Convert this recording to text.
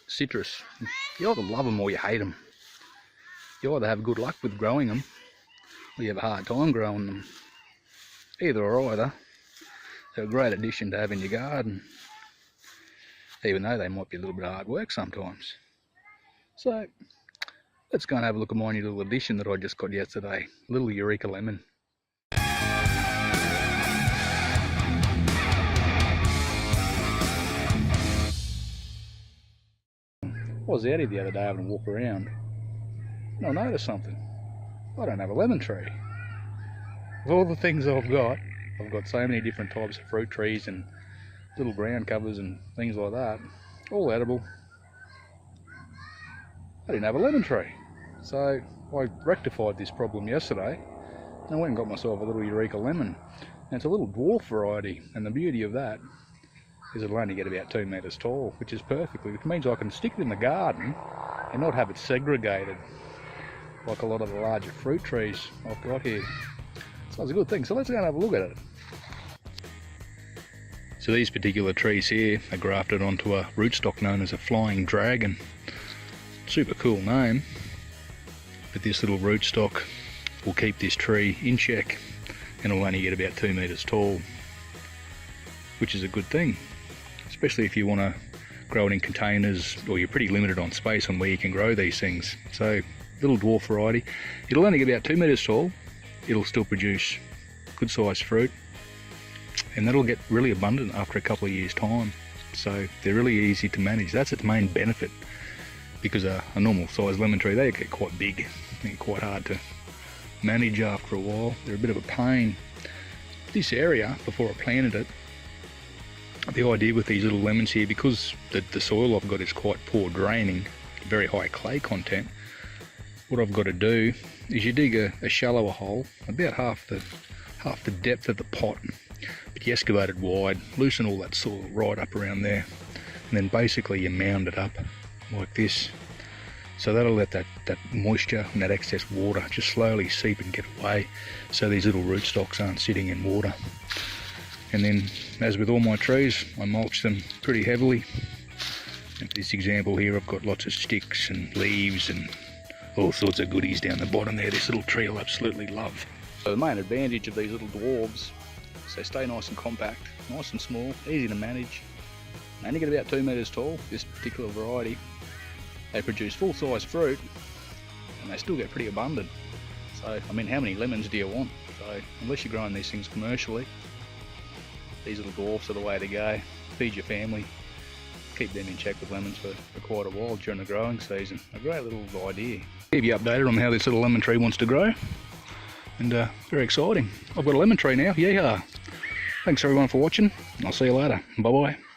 citrus. You either love them or you hate them. You either have good luck with growing them or you have a hard time growing them. Either or either. They're a great addition to have in your garden, even though they might be a little bit of hard work sometimes. So let's go and have a look at my new little addition that I just got yesterday, little Eureka Lemon. I was out here the other day having a walk around, and I noticed something. I don't have a lemon tree. Of all the things I've got so many different types of fruit trees and little ground covers and things like that, all edible. I didn't have a lemon tree. So I rectified this problem yesterday, and I went and got myself a little Eureka Lemon. And it's a little dwarf variety, and the beauty of that is it'll only get about 2 metres tall, which is perfectly, which means I can stick it in the garden and not have it segregated like a lot of the larger fruit trees I've got here. So it's a good thing. So let's go and have a look at it. So these particular trees here are grafted onto a rootstock known as a flying dragon. Super cool name, but this little rootstock will keep this tree in check and it'll only get about 2 metres tall, which is a good thing, especially if you want to grow it in containers or you're pretty limited on space on where you can grow these things. So little dwarf variety, it'll only get about 2 metres tall, it'll still produce good sized fruit, and that'll get really abundant after a couple of years time. So they're really easy to manage. That's its main benefit, because a normal sized lemon tree, they get quite big and quite hard to manage after a while. They're a bit of a pain. This area, before I planted it, the idea with these little lemons here, because the soil I've got is quite poor draining, very high clay content, what I've got to do is you dig a shallower hole, about half the depth of the pot, but you excavate it wide, loosen all that soil right up around there, and then basically you mound it up like this. So that'll let that moisture and that excess water just slowly seep and get away, so these little rootstocks aren't sitting in water. And then, as with all my trees, I mulch them pretty heavily. And for this example here, I've got lots of sticks and leaves and all sorts of goodies down the bottom there. This little tree will absolutely love. So the main advantage of these little dwarves is they stay nice and compact, nice and small, easy to manage. They only get about 2 metres tall, this particular variety. They produce full-size fruit, and they still get pretty abundant. So, I mean, how many lemons do you want? So, unless you're growing these things commercially, these little dwarfs are the way to go. Feed your family, keep them in check with lemons for quite a while during the growing season. A great little idea. Keep you updated on how this little lemon tree wants to grow, and very exciting. I've got a lemon tree now, yeehaw! Thanks everyone for watching, I'll see you later, bye bye.